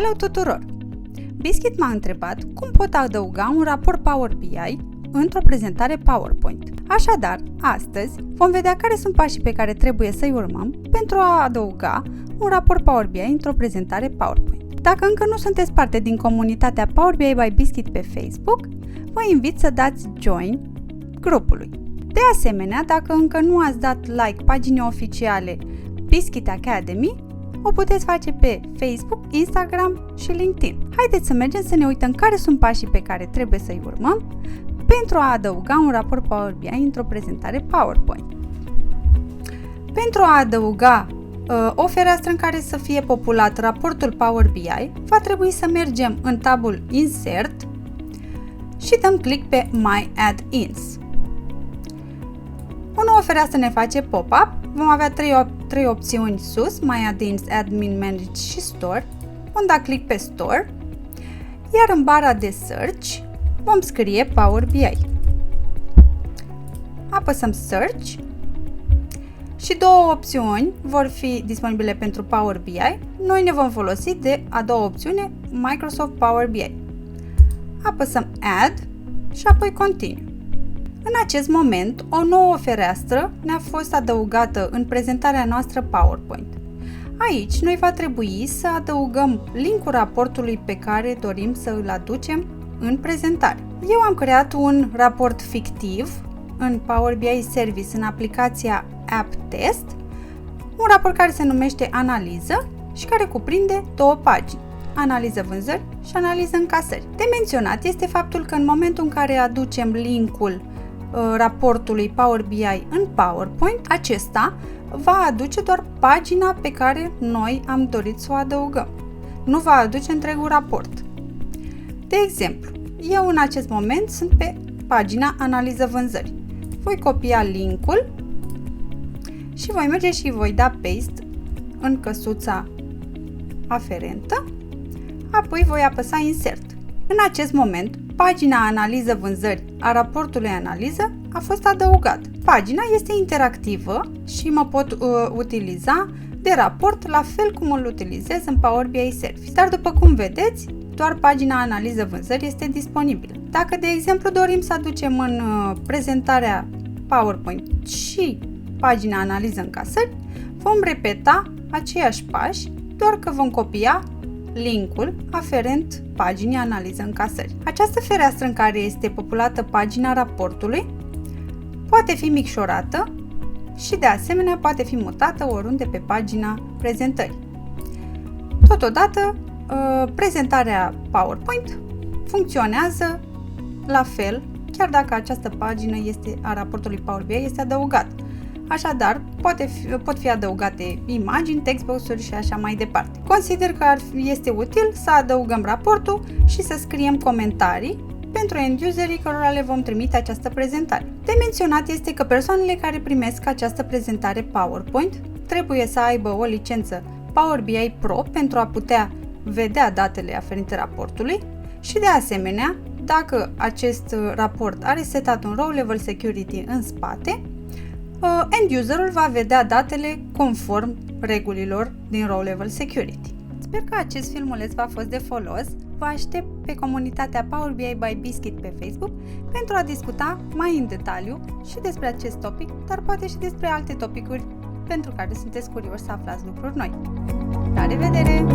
Hello tuturor! Biscuit m-a întrebat cum pot adăuga un raport Power BI într-o prezentare PowerPoint. Așadar, astăzi vom vedea care sunt pașii pe care trebuie să-i urmăm pentru a adăuga un raport Power BI într-o prezentare PowerPoint. Dacă încă nu sunteți parte din comunitatea Power BI by Biscuit pe Facebook, vă invit să dați join grupului. De asemenea, dacă încă nu ați dat like paginii oficiale Biscuit Academy, o puteți face pe Facebook, Instagram și LinkedIn. Haideți să mergem să ne uităm care sunt pașii pe care trebuie să-i urmăm pentru a adăuga un raport Power BI într-o prezentare PowerPoint. Pentru a adăuga o fereastră în care să fie populat raportul Power BI, va trebui să mergem în tabul Insert și dăm click pe My Add-ins. O nouă fereastră ne face pop-up. Vom avea trei opțiuni sus, My Add-ins, Admin, Manage și Store. Vom da click pe Store, iar în bara de Search vom scrie Power BI. Apăsăm Search și două opțiuni vor fi disponibile pentru Power BI. Noi ne vom folosi de a doua opțiune, Microsoft Power BI. Apăsăm Add și apoi Continue. În acest moment, o nouă fereastră ne-a fost adăugată în prezentarea noastră PowerPoint. Aici, noi va trebui să adăugăm linkul raportului pe care dorim să îl aducem în prezentare. Eu am creat un raport fictiv în Power BI Service în aplicația App Test, un raport care se numește Analiză și care cuprinde două pagini, Analiză vânzări și Analiză încasări. De menționat este faptul că în momentul în care aducem linkul raportului Power BI în PowerPoint, acesta va aduce doar pagina pe care noi am dorit să o adăugăm. Nu va aduce întregul raport. De exemplu, eu în acest moment sunt pe pagina Analiză vânzări. Voi copia linkul și voi merge și voi da paste în căsuța aferentă, apoi voi apăsa Insert. În acest moment, pagina Analiză vânzări a raportului Analiză a fost adăugată. Pagina este interactivă și mă pot utiliza de raport la fel cum îl utilizez în Power BI Service. Dar după cum vedeți, doar pagina Analiză vânzări este disponibilă. Dacă, de exemplu, dorim să aducem în prezentarea PowerPoint și pagina Analiză încasări, vom repeta aceiași pași, doar că vom copia linkul aferent paginii Analiză încasări. Această fereastră în care este populată pagina raportului poate fi micșorată și de asemenea poate fi mutată oriunde pe pagina prezentării. Totodată, prezentarea PowerPoint funcționează la fel, chiar dacă această pagină a raportului Power BI este adăugată. Așadar, pot fi adăugate imagini, textbox-uri și așa mai departe. Consider că este util să adăugăm raportul și să scriem comentarii pentru end-userii cărora le vom trimite această prezentare. De menționat este că persoanele care primesc această prezentare PowerPoint trebuie să aibă o licență Power BI Pro pentru a putea vedea datele aferente raportului și, de asemenea, dacă acest raport are setat un Row Level Security în spate, end-userul va vedea datele conform regulilor din Row Level Security. Sper că acest filmuleț v-a fost de folos. Vă aștept pe comunitatea Power BI by Biscuit pe Facebook pentru a discuta mai în detaliu și despre acest topic, dar poate și despre alte topicuri pentru care sunteți curioși să aflați lucruri noi. La revedere!